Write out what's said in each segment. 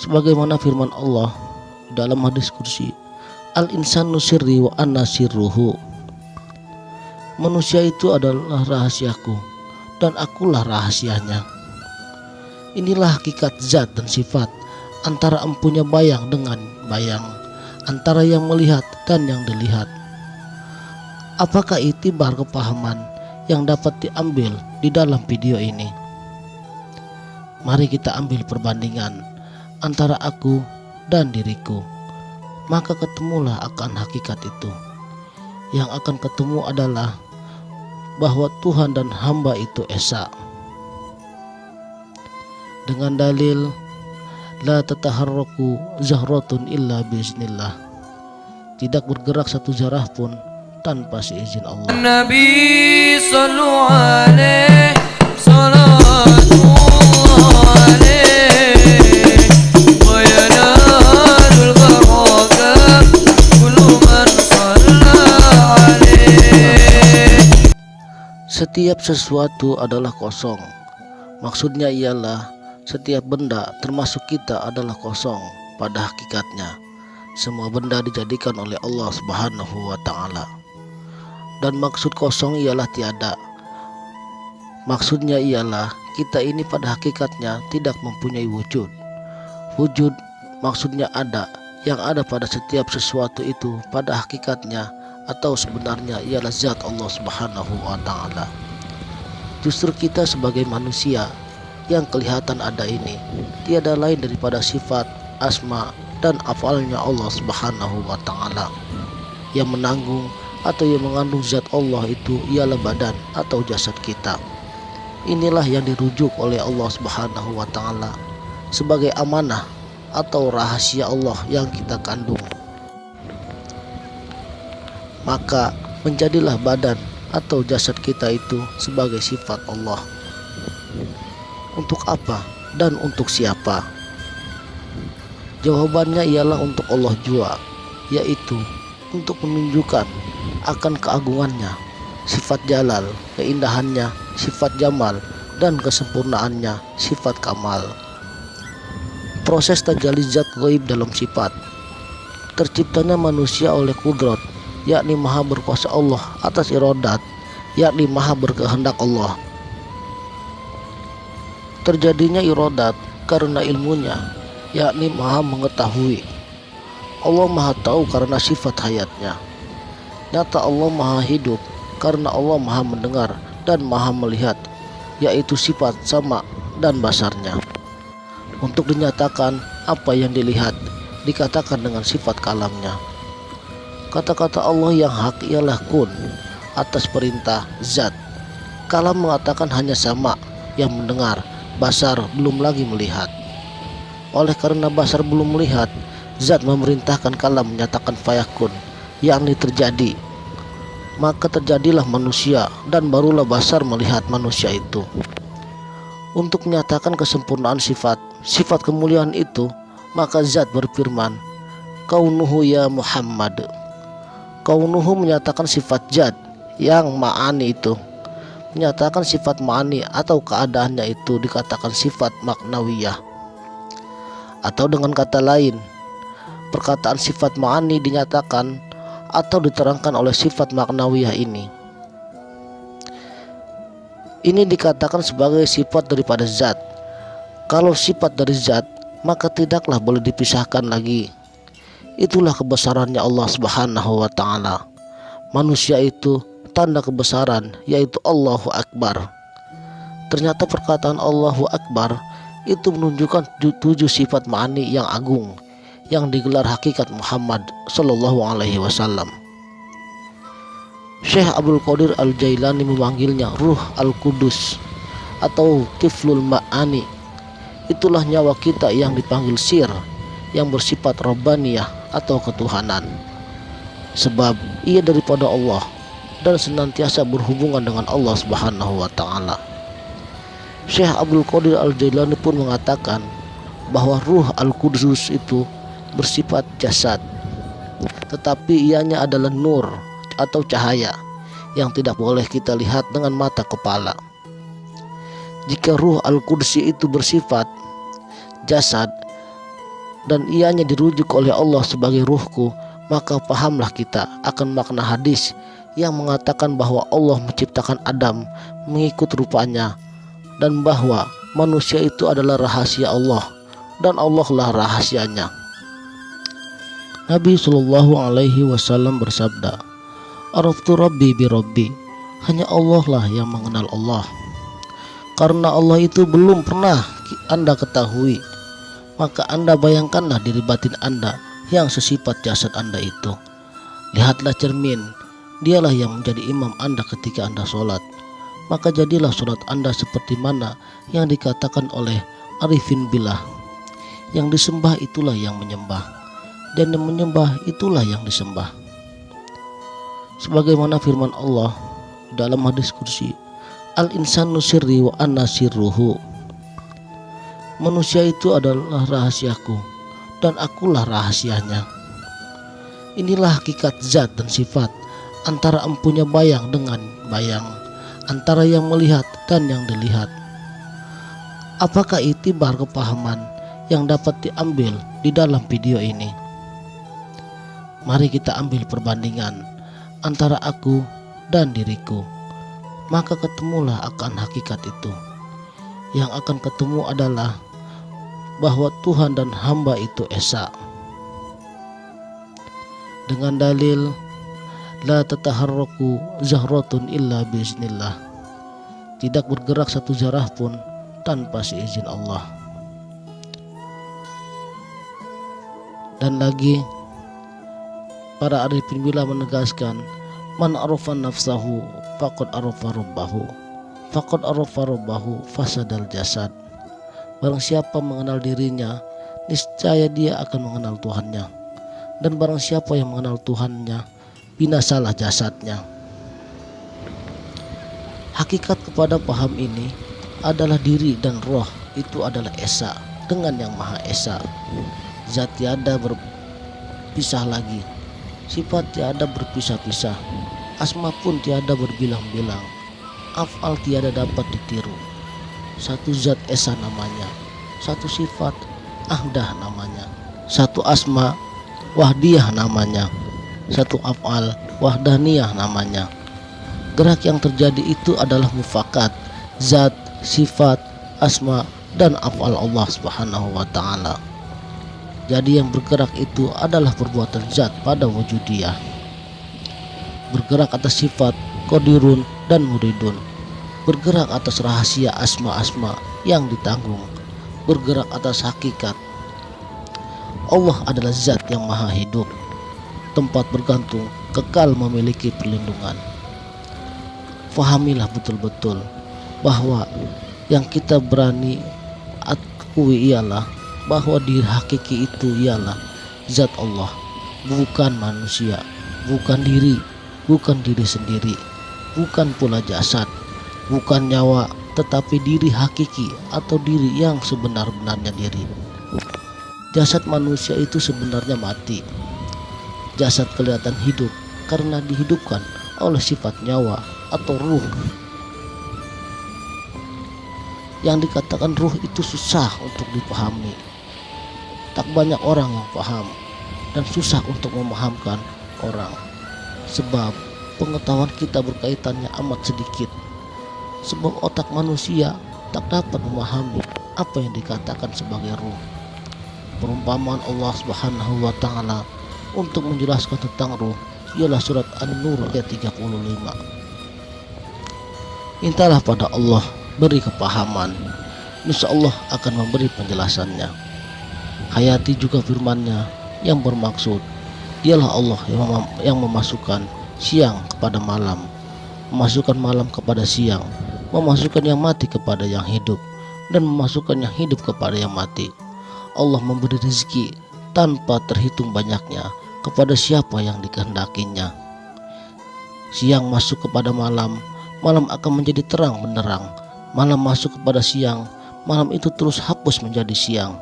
Sebagaimana firman Allah dalam hadis kursi, al-insanu sirri wa anna sirruhu. Manusia itu adalah rahasiaku dan akulah rahasianya. Inilah hakikat zat dan sifat antara empunya bayang dengan bayang, antara yang melihat dan yang dilihat. Apakah itibar kepahaman yang dapat diambil di dalam video ini? Mari kita ambil perbandingan antara aku dan diriku, maka ketemulah akan hakikat itu. Yang akan ketemu adalah bahwa Tuhan dan hamba itu esa. Dengan dalil la tataharraku zahratun illa biiznillah, tidak bergerak satu zarah pun tanpa seizin Allah. Nabi sallu alaihi salatu alaihi wa yanalul barakah kullu man shalla alaihi. Setiap sesuatu adalah kosong. Maksudnya ialah setiap benda termasuk kita adalah kosong pada hakikatnya. Semua benda dijadikan oleh Allah Subhanahu wa ta'ala. Dan maksud kosong ialah tiada. Maksudnya ialah kita ini pada hakikatnya tidak mempunyai wujud. Wujud maksudnya ada, yang ada pada setiap sesuatu itu pada hakikatnya atau sebenarnya ialah zat Allah Subhanahu wa ta'ala. Justru kita sebagai manusia yang kelihatan ada ini tiada lain daripada sifat, asma dan afalnya Allah Subhanahu wa ta'ala. Yang menanggung atau yang mengandung zat Allah itu ialah badan atau jasad kita. Inilah yang dirujuk oleh Allah Subhanahu wa ta'ala sebagai amanah atau rahasia Allah yang kita kandung. Maka menjadilah badan atau jasad kita itu sebagai sifat Allah. Untuk apa dan untuk siapa? Jawabannya ialah untuk Allah jua, yaitu untuk menunjukkan akan keagungannya, sifat jalal, keindahannya, sifat jamal, dan kesempurnaannya, sifat kamal. Proses tajalli zat gaib dalam sifat. Terciptanya manusia oleh kudrat, yakni maha berkuasa Allah, atas iradat, yakni maha berkehendak Allah. Terjadinya iradat karena ilmunya, yakni maha mengetahui. Allah maha tahu karena sifat hayatnya. Nyata Allah maha hidup karena Allah maha mendengar dan maha melihat, yaitu sifat sama dan basarnya. Untuk dinyatakan apa yang dilihat dikatakan dengan sifat kalamnya. Kata-kata Allah yang hak ialah kun, atas perintah zat. Kalam mengatakan hanya sama, yang mendengar. Basar belum lagi melihat. Oleh karena basar belum melihat, zat memerintahkan kalam menyatakan fayakun, yakni terjadi. Maka terjadilah manusia dan barulah basar melihat manusia itu. Untuk menyatakan kesempurnaan sifat kemuliaan itu, maka zat berfirman, kaunuhu ya Muhammad. Kaunuhu menyatakan sifat zat yang ma'ani itu. Menyatakan sifat ma'ani atau keadaannya itu dikatakan sifat maknawiyah. Atau dengan kata lain, perkataan sifat ma'ani dinyatakan atau diterangkan oleh sifat maknawiyah ini. Ini dikatakan sebagai sifat daripada zat. Kalau sifat dari zat, maka tidaklah boleh dipisahkan lagi. Itulah kebesarannya Allah Subhanahu wa ta'ala. Manusia itu tanda kebesaran, yaitu Allahu Akbar. Ternyata perkataan Allahu Akbar itu menunjukkan 7 sifat ma'ani yang agung yang digelar hakikat Muhammad sallallahu alaihi wasallam. Syekh Abdul Qadir Al-Jailani memanggilnya Ruh Al-Qudus atau Tiflul Ma'ani. Itulah nyawa kita yang dipanggil sir, yang bersifat Rabbaniyah atau ketuhanan. Sebab ia daripada Allah dan senantiasa berhubungan dengan Allah Subhanahu wa ta'ala. Syekh Abdul Qadir Al-Jailani pun mengatakan bahwa Ruh Al-Qudus itu bersifat jasad, tetapi ianya adalah nur atau cahaya yang tidak boleh kita lihat dengan mata kepala. Jika Ruh Al-Qudsi itu bersifat jasad, dan ianya dirujuk oleh Allah sebagai ruhku, maka pahamlah kita akan makna hadis yang mengatakan bahwa Allah menciptakan Adam mengikut rupanya, dan bahwa manusia itu adalah rahasia Allah dan Allah lah rahasianya. Nabi Shallallahu Alaihi Wasallam bersabda, "Araftu Rabbi bi Rabbi," hanya Allah lah yang mengenal Allah. Karena Allah itu belum pernah Anda ketahui, maka Anda bayangkanlah diri batin Anda yang sesifat jasad Anda itu. Lihatlah cermin, dialah yang menjadi imam Anda ketika Anda sholat. Maka jadilah sholat Anda seperti mana yang dikatakan oleh Arifin Billah. Yang disembah itulah yang menyembah, dan yang menyembah itulah yang disembah. Sebagaimana firman Allah dalam hadis kursi, "Al-insanu sirri wa ana sirruhu." Manusia itu adalah rahasiaku dan akulah rahasianya. Inilah hakikat zat dan sifat antara empunya bayang dengan bayang, antara yang melihat dan yang dilihat. Apakah itibar kepahaman yang dapat diambil di dalam video ini? Mari kita ambil perbandingan antara aku dan diriku, maka ketemulah akan hakikat itu. Yang akan ketemu adalah bahwa Tuhan dan hamba itu esa. Dengan dalil la tataharraku zahratun illa biiznillah, tidak bergerak satu zarah pun tanpa seizin Allah. Dan lagi para arifin billah menegaskan, man arafa nafsahu faqad arafa rabbahu, faqad arafa rabbahu fasadal jasad. Barang siapa mengenal dirinya, niscaya dia akan mengenal Tuhannya, dan barang siapa yang mengenal Tuhannya, binasalah jasadnya. Hakikat kepada paham ini adalah diri dan roh itu adalah esa dengan yang maha esa. Zat tiada berpisah lagi, sifat tiada berpisah-pisah, asma pun tiada berbilang-bilang, af'al tiada dapat ditiru. Satu zat esa namanya, satu sifat ahdah namanya, satu asma wahdiyah namanya, satu af'al wahdaniyah namanya. Gerak yang terjadi itu adalah mufakat zat, sifat, asma dan af'al Allah Subhanahu wa ta'ala. Jadi yang bergerak itu adalah perbuatan zat pada wujudiyah. Bergerak atas sifat qadirun dan muridun, bergerak atas rahasia asma-asma yang ditanggung, bergerak atas hakikat. Allah adalah zat yang maha hidup, tempat bergantung, kekal memiliki perlindungan. Fahamilah betul-betul bahwa yang kita berani akui ialah bahwa diri hakiki itu ialah zat Allah, bukan manusia, bukan diri sendiri, bukan pula jasad, bukan nyawa, tetapi diri hakiki atau diri yang sebenar-benarnya diri. Jasad manusia itu sebenarnya mati. Jasad kelihatan hidup karena dihidupkan oleh sifat nyawa atau ruh. Yang dikatakan ruh itu susah untuk dipahami. Tak banyak orang yang paham dan susah untuk memahamkan orang, sebab pengetahuan kita berkaitannya amat sedikit. Sebab otak manusia tak dapat memahami apa yang dikatakan sebagai ruh. Perumpamaan Allah Subhanahu wa ta'ala untuk menjelaskan tentang ruh ialah surat An-Nur ayat 35. Mintalah pada Allah beri kepahaman, insya Allah akan memberi penjelasannya. Hayati juga firman-Nya yang bermaksud dialah Allah yang memasukkan siang kepada malam, memasukkan malam kepada siang, memasukkan yang mati kepada yang hidup, dan memasukkan yang hidup kepada yang mati. Allah memberi rezeki tanpa terhitung banyaknya kepada siapa yang dikehendakinya. Siang masuk kepada malam, malam akan menjadi terang benderang. Malam masuk kepada siang, malam itu terus hapus menjadi siang.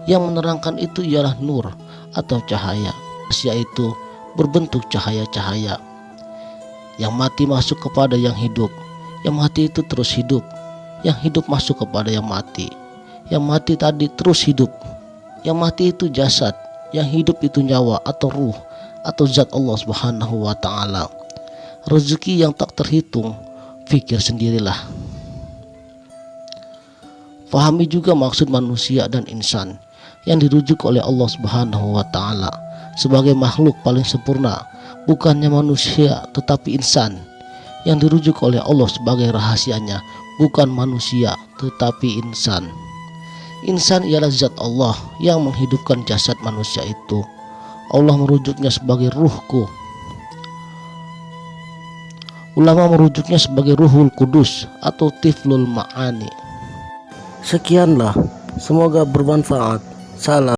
Yang menerangkan itu ialah nur atau cahaya. Sia itu berbentuk cahaya-cahaya. Yang mati masuk kepada yang hidup, yang mati itu terus hidup. Yang hidup masuk kepada yang mati, yang mati tadi terus hidup. Yang mati itu jasad, yang hidup itu nyawa atau ruh atau zat Allah Subhanahu wa taala. Rezeki yang tak terhitung, pikir sendirilah. Fahami juga maksud manusia dan insan yang dirujuk oleh Allah Subhanahu wa taala sebagai makhluk paling sempurna, bukannya manusia tetapi insan, yang dirujuk oleh Allah sebagai rahasianya, bukan manusia tetapi insan. Insan ialah zat Allah yang menghidupkan jasad manusia itu. Allah merujuknya sebagai ruhku. Ulama merujuknya sebagai Ruhul Kudus atau Tiflul Ma'ani. Sekianlah, semoga bermanfaat. Salam.